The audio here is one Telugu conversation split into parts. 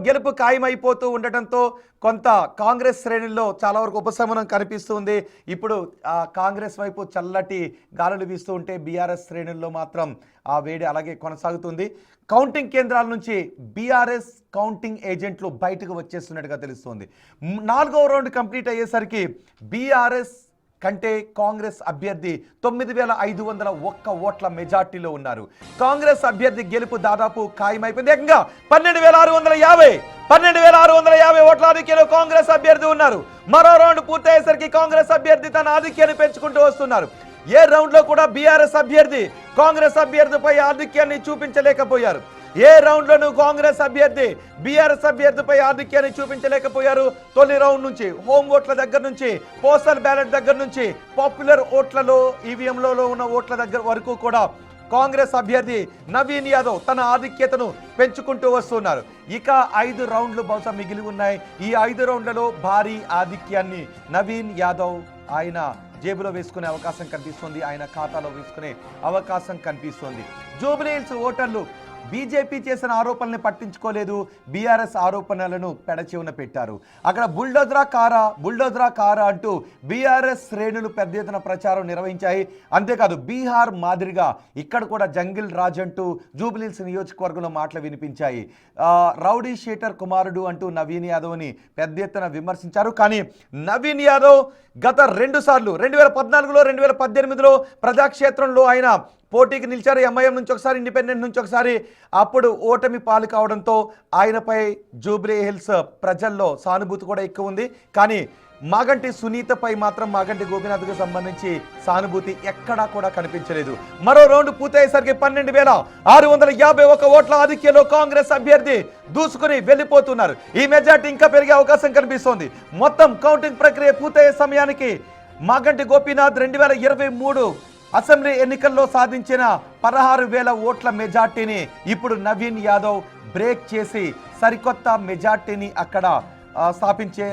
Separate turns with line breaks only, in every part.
గెలుపు ఖాయమైపోతూ ఉండటంతో కొంత కాంగ్రెస్ శ్రేణుల్లో చాలా వరకు ఉపశమనం కనిపిస్తుంది. ఇప్పుడు కాంగ్రెస్ వైపు చల్లటి గాలులు వీస్తూ ఉంటే బీఆర్ఎస్ శ్రేణుల్లో మాత్రం ఆ వేడి అలాగే కొనసాగుతుంది. కౌంటింగ్ కేంద్రాల నుంచి బీఆర్ఎస్ కౌంటింగ్ ఏజెంట్లు బయటకు వచ్చేస్తున్నట్టుగా తెలుస్తోంది. 4వ రౌండ్ కంప్లీట్ అయ్యేసరికి బీఆర్ఎస్ కంటే కాంగ్రెస్ అభ్యర్థి 9,501 ఓట్ల మెజార్టీలో ఉన్నారు. కాంగ్రెస్ అభ్యర్థి గెలుపు దాదాపు ఖాయమైపోయింది. ఏకంగా 12,650 ఓట్ల ఆధిక్యంలో కాంగ్రెస్ అభ్యర్థి ఉన్నారు. మరో రౌండ్ పూర్తయ్యేసరికి కాంగ్రెస్ అభ్యర్థి తన ఆధిక్యాన్ని పెంచుకుంటూ వస్తున్నారు. ఏ రౌండ్ లో కూడా బీఆర్ఎస్ అభ్యర్థి కాంగ్రెస్ అభ్యర్థిపై ఆధిక్యాన్ని చూపించలేకపోయారు. ఏ రౌండ్లోనూ కాంగ్రెస్ అభ్యర్థి బీఆర్ఎస్ అభ్యర్థిపై ఆధిక్యాన్ని చూపించలేకపోయారు. తొలి రౌండ్ నుంచి హోమ్ ఓట్ల దగ్గర నుంచి పోస్టల్ బ్యాలెట్ దగ్గర నుంచి పాపులర్ ఓట్లలో ఈవీఎంలలో ఉన్న ఓట్ల దగ్గర వరకు కూడా కాంగ్రెస్ అభ్యర్థి నవీన్ యాదవ్ తన ఆధిక్యతను పెంచుకుంటూ వస్తున్నారు. ఇక 5 రౌండ్లు బహుశా మిగిలి ఉన్నాయి. ఈ 5 రౌండ్లలో భారీ ఆధిక్యాన్ని నవీన్ యాదవ్ ఆయన జేబులో వేసుకునే అవకాశం కనిపిస్తుంది. ఆయన ఖాతాలో వేసుకునే అవకాశం కనిపిస్తుంది. జూబ్లీ హిల్స్ ఓటర్లు బీజేపీ చేసిన ఆరోపణల్ని పట్టించుకోలేదు. బీఆర్ఎస్ ఆరోపణలను పెడచెవున పెట్టారు. అక్కడ బుల్డోజరా కారా అంటూ బీఆర్ఎస్ శ్రేణులు పెద్ద ఎత్తున ప్రచారం నిర్వహించాయి. అంతేకాదు బీహార్ మాదిరిగా ఇక్కడ కూడా జంగిల్ రాజ్ అంటూ జూబ్లీహిల్స్ నియోజకవర్గంలో మాటలు వినిపించాయి. రౌడీ షీటర్ కుమారుడు అంటూ నవీన్ యాదవ్ని పెద్ద ఎత్తున విమర్శించారు. కానీ నవీన్ యాదవ్ గత 2 సార్లు 2014లో 2018లో ప్రజాక్షేత్రంలో ఆయన పోటీకి నిలిచారు. ఎంఐఎం నుంచి ఒకసారి, ఇండిపెండెంట్ నుంచి ఒకసారి. అప్పుడు ఓటమి పాలు కావడంతో ఆయనపై జూబ్లీ హిల్స్ ప్రజల్లో సానుభూతి కూడా ఎక్కువ ఉంది. కానీ మాగంటి సునీతపై మాత్రం మాగంటి గోపీనాథ్కు సంబంధించి సానుభూతి ఎక్కడా కూడా కనిపించలేదు. మరో రౌండ్ పూర్తయ్యేసరికి 12,651 ఓట్ల ఆధిక్యంలో కాంగ్రెస్ అభ్యర్థి దూసుకుని వెళ్ళిపోతున్నారు. ఈ మెజార్టీ ఇంకా పెరిగే అవకాశం కనిపిస్తోంది. మొత్తం కౌంటింగ్ ప్రక్రియ పూర్తయ్యే సమయానికి మాగంటి గోపీనాథ్ 2023 అసెంబ్లీ ఎన్నికల్లో సాధించిన 16,000 ఓట్ల మెజార్టీని ఇప్పుడు నవీన్ యాదవ్ బ్రేక్ చేసి సరికొత్త మెజార్టీని అక్కడ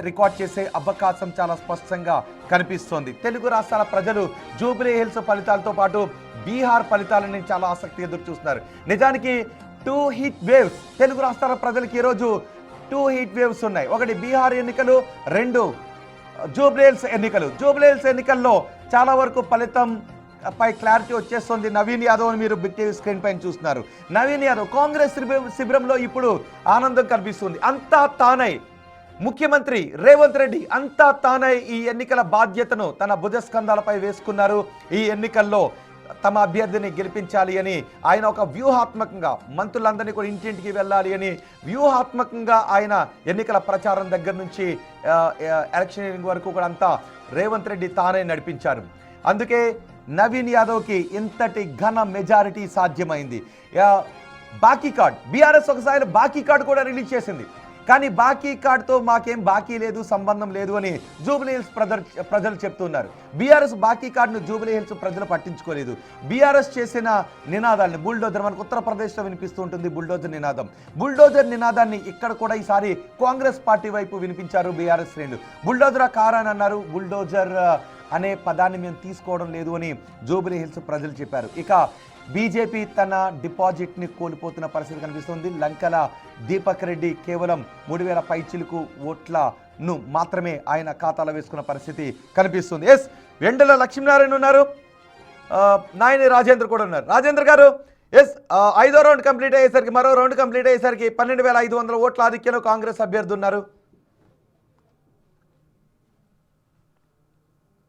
రికార్డ్ చేసే అవకాశం చాలా స్పష్టంగా కనిపిస్తోంది. తెలుగు రాష్ట్రాల ప్రజలు జూబ్లీ హిల్స్ ఫలితాలతో పాటు బీహార్ ఫలితాలని చాలా ఆసక్తి ఎదురు చూస్తున్నారు. నిజానికి 2 హీట్ వేవ్స్ తెలుగు రాష్ట్రాల ప్రజలకి ఈరోజు 2 హీట్ వేవ్స్ ఉన్నాయి. ఒకటి బీహార్ ఎన్నికలు, 2 జూబ్లీ హిల్స్ ఎన్నికలు. జూబ్లీ హిల్స్ ఎన్నికల్లో చాలా వరకు ఫలితం పై క్లారిటీ వచ్చేస్తుంది. నవీన్ యాదవ్ అని మీరు బిగ్ టీవీ స్క్రీన్ పైన చూస్తున్నారు. నవీన్ యాదవ్ కాంగ్రెస్ శిబిరంలో ఇప్పుడు ఆనందం కనిపిస్తుంది. అంతా తానై ముఖ్యమంత్రి రేవంత్ రెడ్డి అంతా తానై ఈ ఎన్నికల బాధ్యతను తన భుజస్కంధాలపై వేసుకున్నారు. ఈ ఎన్నికల్లో తమ అభ్యర్థిని గెలిపించాలి అని ఆయన ఒక వ్యూహాత్మకంగా మంత్రులందరినీ కూడా ఇంటింటికి వెళ్ళాలి అని వ్యూహాత్మకంగా ఆయన ఎన్నికల ప్రచారం దగ్గర నుంచి ఎలక్షనింగ్ వరకు కూడా అంతా రేవంత్ రెడ్డి తానే నడిపించారు. అందుకే నవీన్ యాదవ్కి ఇంతటి ఘన మెజారిటీ సాధ్యమైంది. బాకీ కార్డ్ బీఆర్ఎస్ ఒకసారి బాకీ కార్డు కూడా రిలీజ్ చేసింది. కానీ బాకీ కార్డుతో మాకేం బాకీ లేదు, సంబంధం లేదు అని జూబ్లీ హిల్స్ ప్రజలు చెప్తున్నారు. బీఆర్ఎస్ బాకీ కార్డును జూబ్లీ హిల్స్ ప్రజలు పట్టించుకోలేదు. బీఆర్ఎస్ చేసిన నినాదాన్ని బుల్డోజర్ మనకు ఉత్తరప్రదేశ్లో వినిపిస్తూ ఉంటుంది. బుల్డోజర్ నినాదాన్ని ఇక్కడ కూడా ఈసారి కాంగ్రెస్ పార్టీ వైపు వినిపించారు బీఆర్ఎస్ శ్రేణులు. బుల్డోజరా కారా అని అన్నారు. బుల్డోజర్ అనే పదాన్ని మేము తీసుకోవడం లేదు అని జూబ్లీ హిల్స్ ప్రజలు చెప్పారు. ఇక బీజేపీ తన డిపాజిట్ని కోల్పోతున్న పరిస్థితి కనిపిస్తుంది. లంకల దీపక్ రెడ్డి కేవలం 3,000 పైచిలుకు ఓట్లను మాత్రమే ఆయన ఖాతాలో వేసుకున్న పరిస్థితి కనిపిస్తుంది. ఎస్ వెండల లక్ష్మీనారాయణ ఉన్నారు, నాయని రాజేంద్ర కూడా ఉన్నారు. రాజేంద్ర గారు, ఎస్ 5వ రౌండ్ కంప్లీట్ అయ్యేసరికి మరో రౌండ్ కంప్లీట్ అయ్యేసరికి 12,500 ఓట్ల ఆధిక్యంలో కాంగ్రెస్ అభ్యర్థి ఉన్నారు.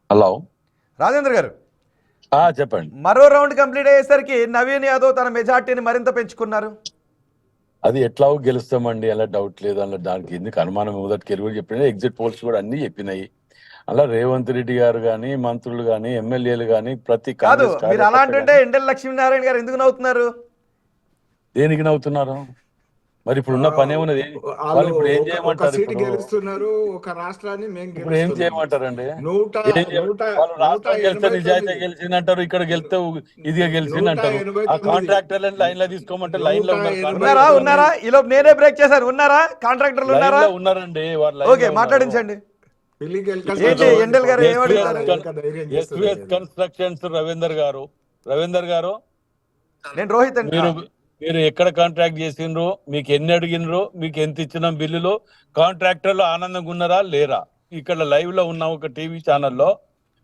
హలో
రాజేంద్ర గారు
చెప్పండి.
మరో రౌండ్ కంప్లీట్ అయ్యేసరికి నవీన్ యాదవ్ తన మెజార్టీని మరింత పెంచుకున్నారు.
అది ఎట్లాగో గెలుస్తామండి, అలా డౌట్ లేదు. అలా దానికి ఎందుకు అనుమానం? మొదటికి ఎరువులు చెప్పినాయి, ఎగ్జిట్ పోల్స్ కూడా అన్ని చెప్పినాయి. అలా రేవంత్ రెడ్డి గారు గాని, మంత్రులు గాని, ఎమ్మెల్యేలు గాని ప్రతి
కాదు మీరు అలా అంటుంటే ఎండల లక్ష్మీనారాయణ గారు ఎందుకు నవ్వుతున్నారు?
దేనికి నవ్వుతున్నారు? మరి ఇప్పుడు ఉన్న పని ఏమున్నది? వాళ్ళు ఇప్పుడు ఏం చేయమంటారు? ఇప్పుడు ఏం చేయమంటారండి? నిజాయితీ గెలిచిందంటారు, ఇక్కడ గెలిస్తే ఇదిగా గెలిచిందంటారు. ఆ కాంట్రాక్టర్లను లైన్ లో తీసుకోమంటే లైన్ లో
ఉన్నారా? ఇలా నేనే బ్రేక్ చేశారు. ఉన్నారా కాంట్రాక్టర్లు? ఉన్నారా?
ఉన్నారండి.
ఓకే మాట్లాడించండి.
కన్స్ట్రక్షన్స్ రవీందర్ గారు
నేను రోహిత్
మీరు మీరు ఎక్కడ కాంట్రాక్ట్ చేసిండ్రు, మీకు ఎన్ని అడిగినరు, మీకు ఎంత ఇచ్చిన బిల్లులు, కాంట్రాక్టర్లు ఆనందంగా ఉన్నారా లేరా? ఇక్కడ లైవ్ లో ఉన్న ఒక టీవీ ఛానల్లో,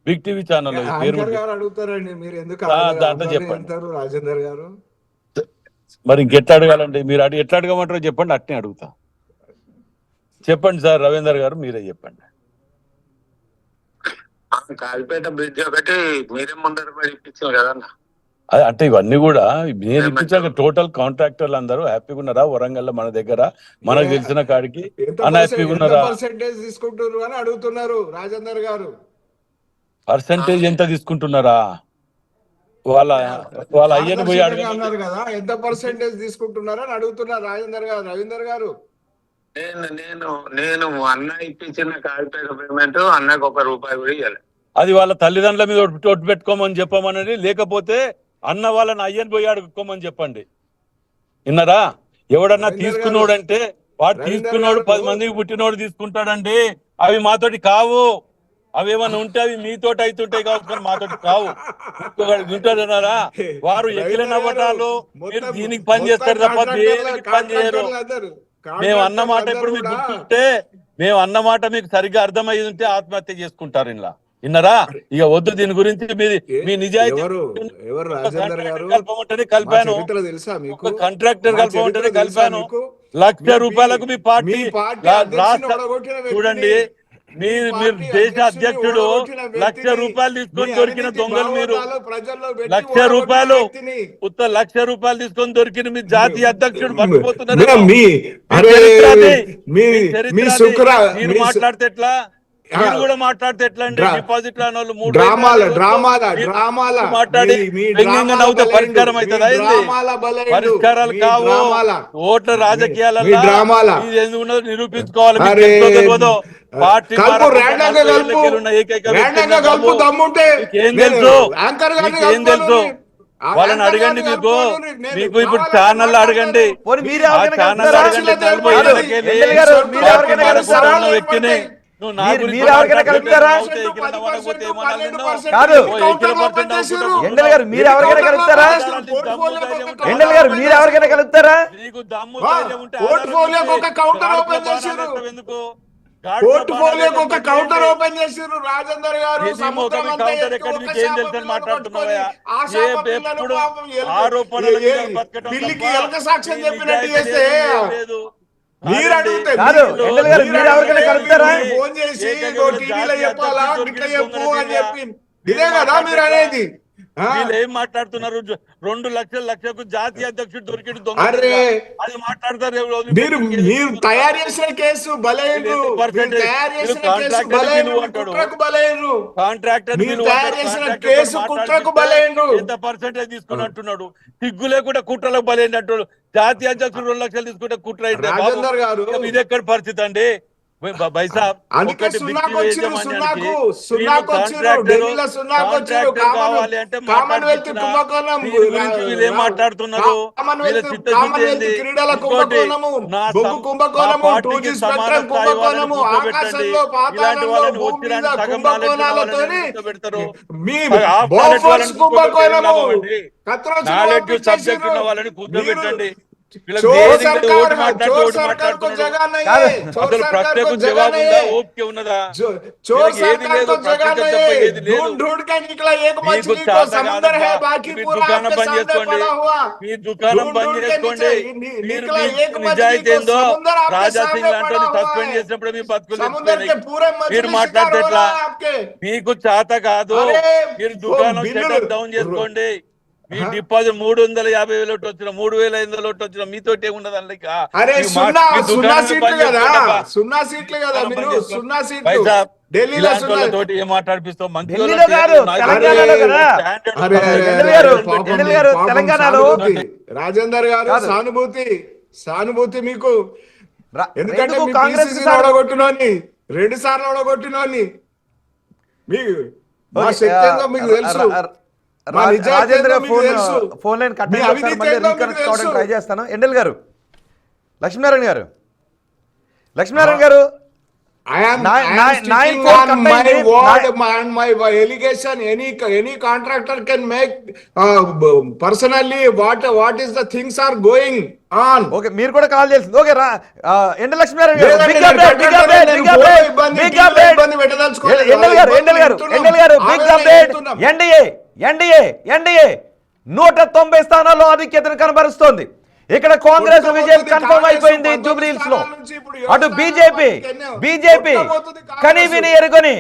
బిగ్ టీవీ ఛానల్లో పేరు
యాంకర్ గారు అడుగుతారండి, మీరు ఎందుకు
దాంట్లో
అందరినీ
చెప్పండి.
అంటారు రాజేందర్ గారు?
మరి ఇంకెట్లా అడగాలండి? మీరు ఎట్లా అడగమంటారో చెప్పండి, అట్నే అడుగుతా. చెప్పండి సార్ రవీందర్ గారు, మీరే చెప్పండి.
కాలిపేట బ్రిడ్జ్ ఒకటి మీరే ముందర పడి ఇప్పించారు కదన్నా.
అంటే ఇవన్నీ కూడా నేను ఇప్పించాక టోటల్ కాంట్రాక్టర్లు అందరూ హ్యాపీగా ఉన్నారా? వరంగల్ మన దగ్గర మనకు తెలిసిన కాడికి అన్హ్యాపీగా ఉన్నారా?
పర్సెంటేజ్ తీసుకుంటారు అని అడుగుతున్నారు రాజేందర్ గారు.
పర్సెంటేజ్ ఎంత తీసుకుంటున్నారా? వాళ్ళ అయ్యని పోయి
అన్నారు కదా, ఎంత పర్సెంటేజ్ తీసుకుంటున్నారా అని అడుగుతున్నారు రాజేందర్ గారు. రవీందర్ గారు,
నేను అన్న ఇప్పించిన కాలిపేట పేమెంట్ అన్నకు ₹1 కూడా ఇవ్వాలి.
అది వాళ్ళ తల్లిదండ్రుల మీద ఒట్టు పెట్టుకోమని చెప్పమని, లేకపోతే అన్న వాళ్ళని అయ్యని పోయి అడుక్కోమని చెప్పండి. విన్నారా? ఎవడన్నా తీసుకున్నోడంటే వాడు తీసుకున్నోడు 10 మందికి పుట్టినోడు తీసుకుంటాడండి. అవి మాతోటి కావు. అవి ఏమన్నా ఉంటే అవి మీతోటి అవుతుంటాయి కావచ్చు, కానీ మాతోటి కావు. వింటారన్నారా? వారు ఎగిలిన పట్టాలు మీరు దీనికి పని చేస్తారు తప్ప దేనికి పని చేయరు. మేము అన్నమాట ఇప్పుడు మీకు గుర్తుంటే, మేము అన్నమాట మీకు సరిగ్గా అర్థమయ్యి ఉంటే ఆత్మహత్య చేసుకుంటారు. ఇలా విన్నారా? ఇక వద్దు దీని గురించి. మీ నిజాయితీ కలిపాను, కాంట్రాక్టర్ కలపమంటేనే కలిపాను. ₹1,00,000 మీ పార్టీ రాష్ట్ర చూడండి. మీరు దేశ అధ్యక్షుడు ₹1,00,000 తీసుకొని దొరికిన దొంగలు మీరు. ₹1,00,000 ₹1,00,000 తీసుకొని దొరికిన మీ జాతీయ అధ్యక్షుడు మర్చిపోతున్నారు. మీరు మాట్లాడితే ఎట్లా? మీరు కూడా మాట్లాడితే ఎట్లా అండి? డిపాజిట్ రాని వాళ్ళు మాట్లాడి నవ్వుతే పరిష్కారం అవుతుందా? పరిష్కారాలు కావు. ఓట్ల రాజకీయాలలో ఎందుకు నిరూపించుకోవాలి. పార్టీ ఏం తెలుసు? వాళ్ళని అడగండి. మీకు ఇప్పుడు ఛానల్ అడగండి, ఛానల్ అడగండి. వ్యక్తిని
కౌంటర్ ఓపెన్ చేసిర్రు రాజేందర్ గారు. పిల్లికి ఎంత సాక్ష్యం చెప్పినట్టు చేస్తే మీరు అడిగితే ఫోన్ చేసి టీవీలో చెప్పాలా ఇట్లా చెప్పు అని చెప్పి ఇదే కదా మీరు అనేది.
ఏం మాట్లాడుతున్నారు? 2,00,000 జాతీయ అధ్యక్షుడు దొరికింది దొంగ. అది మాట్లాడతారు.
మీరు తయారు చేసిన కేసు బలైనరు,
కాంట్రాక్టర్ ఎంత పర్సెంటేజ్ తీసుకుని అంటున్నాడు. సిగ్గు లేకుండా కుట్రలకు బలైనట్టు. జాతీయ అధ్యక్షుడు 2,00,000 తీసుకుంటే కుట్ర అయితే ఇది ఎక్కడ పరిస్థితి అండి? మాట్లాడుతున్నారు. ఇలాంటి వాళ్ళని ఒత్తిడి సగం నాలెడ్జ్ సబ్జెక్ట్ ఉన్న వాళ్ళని కూర్చోబెట్టండి. ప్రత్యేక జవాబు ఉందా? ఓపిక ఉన్నదా? దుకాణం బంద్ చేసుకోండి. మీ దుకాణం బంద్ చేసుకోండి. మీరు నిజాయితీ ఏందో రాజా సింగ్ లాంటి సస్పెండ్ చేసినప్పుడు మీ బతుకులు మీరు మాట్లాడితే ఎట్లా? మీకు చేత కాదు. మీరు దుకాణం షటర్ డౌన్ చేసుకోండి. మీ డిపాజిట్ 350,000 వచ్చిన 3,500 వచ్చిన మీతోటి ఏమున్నది? తోటి ఏం మాట్లాడిపిస్తాం?
రాజేందర్ గారు సానుభూతి మీకు. ఎందుకంటే ఓడగొట్టినోని 2 సార్లు ఓడగొట్టినోని మీకు మీకు తెలుసు.
Rajendra phone line cut try చేస్తాను. ఎండల్ గారు, లక్ష్మీనారాయణ గారు
I am
Nine
sticking
four
on my
contained it.
word and my allegation. Any contractor can make personally what is the things are going on.
Okay, మీరు కూడా కాల్ చేసింది. ఓకే, ఎండ లక్ష్మీ గారు
లేదండి,
బిగ్
నేను
అప్డేట్, బిగ్
పెట్టను,
అప్డేట్,
నేను
బిగ్
ఫోటో
అప్డేట్,
ఇబ్బంది,
బిగ్
టీవీలో
అప్డేట్.
ఇబ్బంది పెట్టదలుచుకోలేదు.
ఎండల్ గారు బిగ్ అప్డేట్. ఎన్డీఏ 190 స్థానాల్లో ఆధిక్యతను కనబరుస్తోంది. ఇక్కడ కాంగ్రెస్ విజయం కన్ఫర్మ్ అయిపోయింది జూబ్లీ హిల్స్ లో. అటు బీజేపీ కని విని ఎరుగని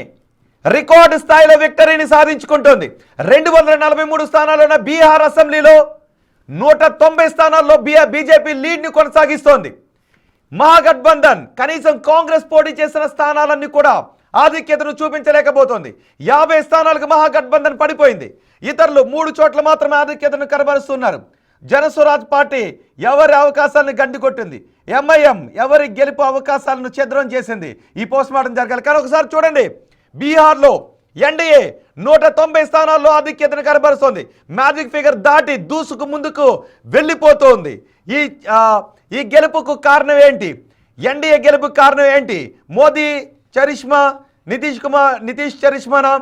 రికార్డు స్థాయిలో విక్టరీని సాధించుకుంటోంది. 243 స్థానాలున్న బీహార్ అసెంబ్లీలో 190 స్థానాల్లో బీజేపీ లీడ్ ని కొనసాగిస్తోంది. మహాగఠబంధన్ కనీసం కాంగ్రెస్ పోటీ చేసిన స్థానాలన్నీ కూడా ఆధిక్యతను చూపించలేకపోతోంది. 50 స్థానాలకు మహాగఠబంధన్ పడిపోయింది. ఇతరులు 3 చోట్ల మాత్రమే ఆధిక్యతను కనబరుస్తున్నారు. జనస్వరాజ్ పార్టీ ఎవరి అవకాశాలను గండికొట్టింది. ఎంఐఎం ఎవరి గెలుపు అవకాశాలను ఛిద్రం చేసింది. ఈ పోస్ట్ మార్టం జరగాలి. కానీ ఒకసారి చూడండి, బీహార్లో ఎన్డీఏ 190 స్థానాల్లో ఆధిక్యతను కనబరుస్తోంది. మ్యాజిక్ ఫిగర్ దాటి దూసుకు ముందుకు వెళ్ళిపోతోంది. ఈ గెలుపుకు కారణం ఏంటి? ఎన్డీఏ గెలుపుకు కారణం ఏంటి? మోదీ చరిష్మా, నితీష్ చరిష్మానా,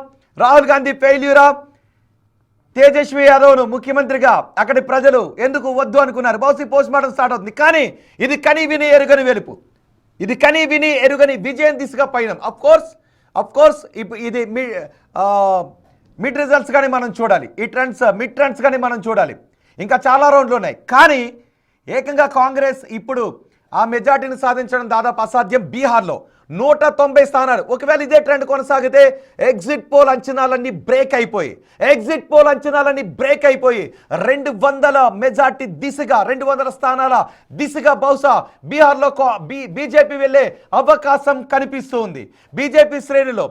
రాహుల్ గాంధీ ఫెయిల్యూరా, తేజస్వి యాదవ్ను ముఖ్యమంత్రిగా అక్కడి ప్రజలు ఎందుకు వద్దు అనుకున్నారు? బహుశా పోస్ట్ మార్టం స్టార్ట్ అవుతుంది. కానీ ఇది కని విని ఎరుగని వెలుపు, ఇది కని విని ఎరుగని విజయం దిశగా పయనం. అఫ్ కోర్స్ ఇది మిడ్ రిజల్ట్స్ కానీ మనం చూడాలి, ఈ మిడ్ ట్రెండ్స్ కానీ మనం చూడాలి. ఇంకా చాలా రౌండ్లు ఉన్నాయి. కానీ ఏకంగా కాంగ్రెస్ ఇప్పుడు ఆ మెజార్టీని సాధించడం దాదాపు అసాధ్యం. బీహార్లో 190 స్థానాలు. ఒకవేళ ఇదే ట్రెండ్ కొనసాగితే ఎగ్జిట్ పోల్ అంచనాలన్నీ బ్రేక్ అయిపోయి 200 మెజార్టీ దిశగా 200 స్థానాల దిశగా బహుశా బీహార్లో బీజేపీ వెళ్ళే అవకాశం కనిపిస్తుంది. బీజేపీ శ్రేణిలో